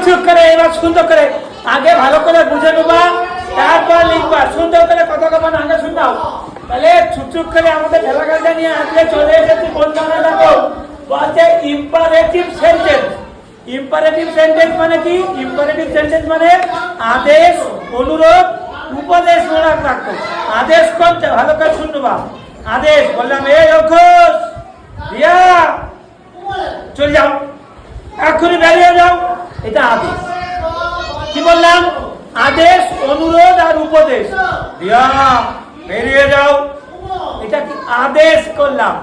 চুপ করে এবার সুন্দর করে আগে ভালো করে বুঝে নেবা, তারপর লিখবা। সুন্দর করে কথা কবা, আগে শুনবাও। তাহলে চুপ করে আমাদের ভেলাগালটা নিয়ে আজকে চলে এসেছি কোন ধরনের দেখো, বলছে ইম্পারেটিভ সেন্টেন্স। ইম্পারেটিভ সেন্টেন্স মানে কি? ইম্পারেটিভ সেন্টেন্স মানে আদেশ, অনুরোধ, উপদেশমূলক বাক্য। আদেশ কোনটা ভালো করে শুনবা। আদেশ বললাম, এই অখোশ রিয়া চলে যাও, এখনই বেরিয়ে যাও, এটা আদেশ। কি বললাম? আদেশ, অনুরোধ আর উপদেশ। রিয়া বেরিয়ে যাও, এটা কি আদেশ করলাম।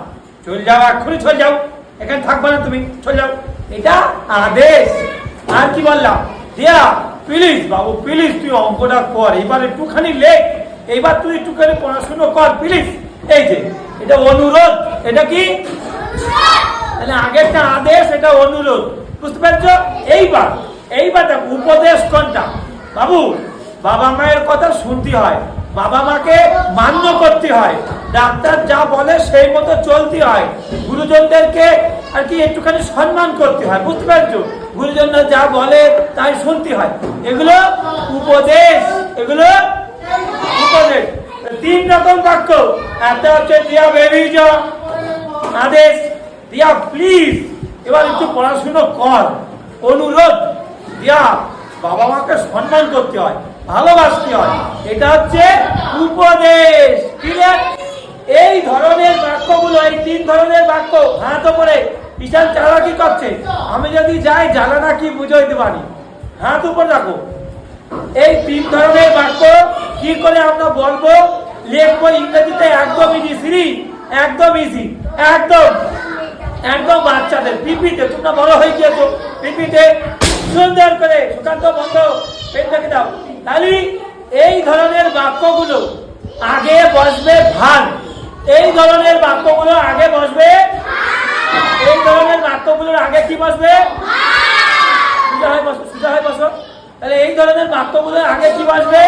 চলে যাও, এখনই চলে যাও, এখানে থাকবে না তুমি, চলে যাও, এটা আদেশ। আর কি বললাম? রিয়া প্লিজ বাবু প্লিজ তুই অঙ্কটা কর, এবার একটুখানি লেখ, এইবার তুই একটুখানি পড়াশুনো কর প্লিজ। এই যে এটা অনুরোধ, এটা কি? তাহলে আগেরটা আদেশ, এটা অনুরোধ, বুঝতে পারছো? এইবার উপদেশ কোনটা বাবু? বাবা মায়ের কথা শুনতে হয়, বাবা মাকে মান্য করতে হয়, ডাক্তার যা বলে সেই মতো চলতে হয়, গুরুজনদেরকে আর কি একটুখানি সম্মান করতে হয়, বুঝতে পারছো? গুরুজনরা যা বলে তাই শুনতে হয়, এগুলো উপদেশ, এগুলো উপদেশ। তিন রকম বাক্য, একটা হচ্ছে দিয়া বেরিয়ে যাও, আদেশ। দিয়া প্লিজ এবার একটু পড়াশুনো কর, অনুরোধ। দিয়া বাবা মাকে সম্মান করতে হয়, ভালোবাসতে হয়, এটা হচ্ছে উপদেশ। ক্লিয়ার? এই ধরনের বাক্যগুলো, এই তিন ধরনের বাক্য হাত উপরে বিশাল চালাকি করছে। আমি যদি যাই জানা কি বুঝাইতে পারি, হাত উপর রাখো। এই তিন ধরনের বাক্য কি করে আমরা বলবো, লিখবো ইংরেজিতে একদম ইজি, শ্রী একদম ইজি, একদম একদম বাচ্চাদের পিপিতে। তোমরা বড় হয়ে গিয়েছো, পিপিতে সুন্দর করে সুকান্ত বন্ধ পেন রেখে দাও। তাহলে এই ধরনের বাক্যগুলো আগে বসবে ভান, এই ধরনের বাক্যগুলো আগে বসবে, এই ধরনের বাক্যগুলোর আগে কি বসবে? সোজা হয়ে বসো, সোজা হয়ে বসো। তাহলে এই ধরনের বাক্যগুলোর আগে কি বসবে?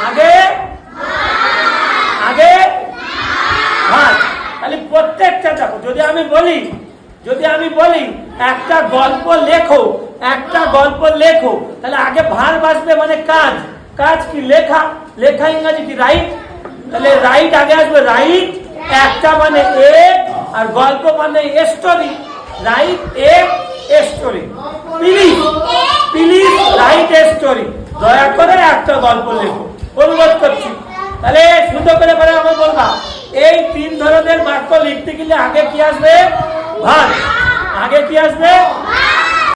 আগে আগে ভান। তাহলে প্রত্যেকটা দেখো, যদি আমি বলি একটা গল্প লেখো, একটা গল্প লেখো, তাহলে আগে ভার বাসবে, মানে কাজ। কাজ কি? লেখা। লেখা ইংরেজি কি? রাইট। তাহলে রাইট আগে আসবে, রাইট একটা মানে এক, আর গল্প মানে story, write a story. Please please write a story, দয়া করে একটা গল্প লেখো, অনুরোধ করছি। তাহলে সুন্দর করে পরে আমরা বলবা, এই তিন ধরনের বাক্য লিখতে গেলে আগে কি আসবে? ভার। আগে কি আসবে?